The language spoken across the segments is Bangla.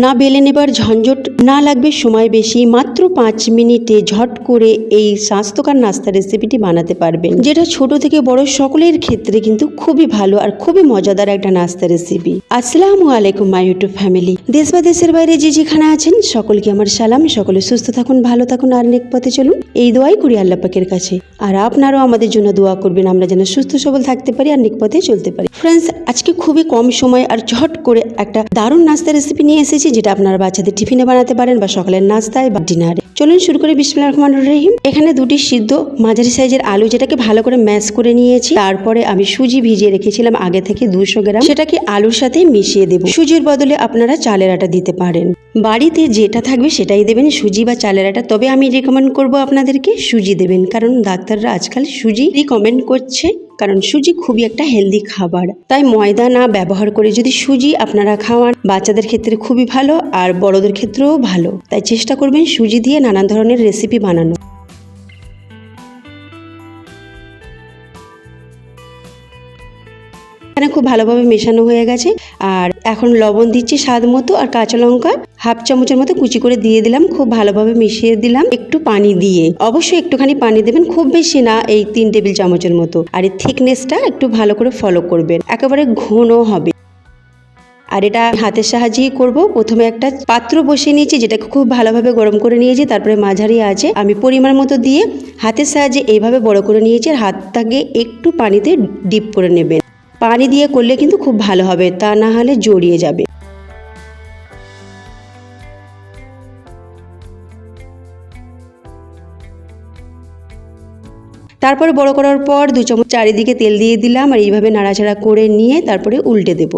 না বেলে নেবার ঝঞ্ঝট, না লাগবে সময় বেশি, মাত্র 5 মিনিটে ঝট করে এই স্বাস্থ্যকর নাস্তা রেসিপিটি বানাতে পারবেন, যেটা ছোট থেকে বড় সকলের ক্ষেত্রে কিন্তু খুবই ভালো আর খুবই মজাদার একটা নাস্তা রেসিপি। আসসালামু আলাইকুম মাই ইউটিউব ফ্যামিলি। দেশ বা দেশের বাইরে যে যেখানে আছেন সকলকে আমার সালাম। সকলে সুস্থ থাকুন, ভালো থাকুন আর নেক পথে চলুন, এই দোয়াই করি আল্লাহ পাকের কাছে। আর আপনারাও আমাদের জন্য দোয়া করবেন, আমরা যেন সুস্থ সবল থাকতে পারি আর নেক পথে চলতে পারি। ফ্রেন্ডস, আজকে খুবই কম সময় আর ঝট করে একটা দারুণ নাস্তা রেসিপি নিয়ে এসেছি, যেটা আপনারা বাচ্চাদের টিফিনে বানাতে পারেন বা সকালের নাস্তায় বা ডিনারে। চলুন শুরু করি। বিসমিল্লাহির রহমানির রহিম। এখানে দুটি সিদ্ধ মাঝারি সাইজের আলু, যেটাকে ভালো করে ম্যাশ করে নিয়েছি। তারপরে আমি সুজি ভিজিয়ে রেখেছিলাম আগে থেকে 200 গ্রাম, সেটাকে আলুর সাথে মিশিয়ে দেব। সুজির বদলে আপনারা চালের আটা দিতে পারেন, বাড়িতে যেটা থাকবে সেটাই দেবেন, সুজি বা চালের আটা। তবে আমি রেকমেন্ড করব আপনাদেরকে সুজি দেবেন, কারণ ডাক্তাররা আজকাল সুজি রিকমেন্ড করছে, কারণ সুজি খুবই একটা হেলদি খাবার। তাই ময়দা না ব্যবহার করে যদি সুজি আপনারা খাওয়ান, বাচ্চাদের ক্ষেত্রে খুবই ভালো আর বড়দের ক্ষেত্রেও ভালো। তাই চেষ্টা করবেন সুজি দিয়ে নানান ধরনের রেসিপি বানানো। এখানে খুব ভালোভাবে মেশানো হয়ে গেছে। আর এখন লবণ দিচ্ছি স্বাদ মতো, আর কাঁচা লঙ্কা হাফ চামচের মতো কুচি করে দিয়ে দিলাম। খুব ভালোভাবে মিশিয়ে দিলাম একটু পানি দিয়ে। অবশ্যই একটুখানি পানি দেবেন, খুব বেশি না, এই 3 টেবিল চামচের মতো। আর এই থিকনেসটা একটু ভালো করে ফলো করবেন, একেবারে ঘন হবে। আর এটা হাতের সাহায্যেই করব। প্রথমে একটা পাত্র বসিয়ে নিয়েছি, যেটাকে খুব ভালোভাবে গরম করে নিয়েছি। তারপরে মাঝারি আছে আমি পরিমাণ মতো দিয়ে হাতের সাহায্যে এইভাবে বড় করে নিয়েছি। আর হাতটাকে একটু পানিতে ডিপ করে নেবেন। পানি দিয়ে করলে কিন্তু খুব ভালো হবে, তা না হলে জড়িয়ে যাবে। তারপরে বড় করার পর 2 চামচ চারিদিকে তেল দিয়ে দিলাম, আর এইভাবে নাড়াচাড়া করে নিয়ে তারপরে উল্টে দেব।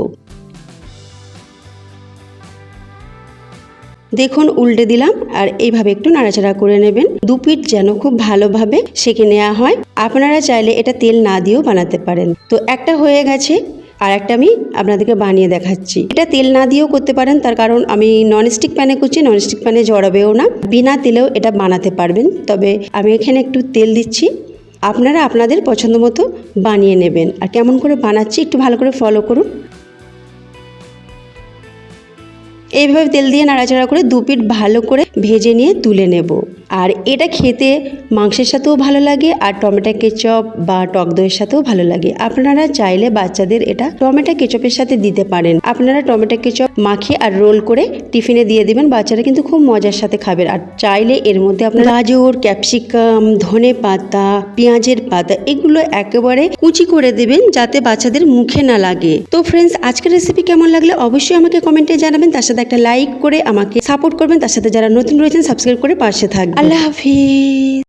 দেখুন উল্টে দিলাম, আর এইভাবে একটু নাড়াচাড়া করে নেবেন। 2 পিঠ যেন খুব ভালোভাবে সেঁকে নেওয়া হয়। আপনারা চাইলে এটা তেল না দিয়েও বানাতে পারেন। তো একটা হয়ে গেছে, আর একটা আমি আপনাদেরকে বানিয়ে দেখাচ্ছি। এটা তেল না দিয়েও করতে পারেন, তার কারণ আমি ননস্টিক প্যানে করছি, ননস্টিক প্যানে জড়াবেও না। বিনা তেলেও এটা বানাতে পারবেন, তবে আমি এখানে একটু তেল দিচ্ছি। আপনারা আপনাদের পছন্দ মতো বানিয়ে নেবেন। আর কেমন করে বানাচ্ছি একটু ভালো করে ফলো করুন। এইভাবে তেল দিয়ে নাড়াচাড়া করে 2 পিঠ ভালো করে ভেজে নিয়ে তুলে নেব। আর এটা খেতে মাংসের সাথেও ভালো লাগে, আর টমেটো কেচাপ বা টক দইয়ের সাথেও ভালো লাগে। আপনারা চাইলে বাচ্চাদের এটা টমেটো কেচাপের সাথে দিতে পারেন। আপনারা টমেটো কেচাপ মাখিয়ে আর রোল করে টিফিনে দিয়ে দিবেন, বাচ্চারা কিন্তু খুব মজার সাথে খাবেন। আর চাইলে এর মধ্যে আপনারা গাজর, ক্যাপসিকাম, ধনে পাতা, পেঁয়াজের পাতা এগুলো একেবারে কুচি করে দেবেন, যাতে বাচ্চাদের মুখে না লাগে। তো ফ্রেন্ডস, আজকের রেসিপি কেমন লাগলে অবশ্যই আমাকে কমেন্টে জানাবেন। তার সাথে একটা লাইক করে আমাকে সাপোর্ট করবেন। তার সাথে যারা নতুন রয়েছেন সাবস্ক্রাইব করে পাশে থাকবেন। আল্লাহ হাফিজ।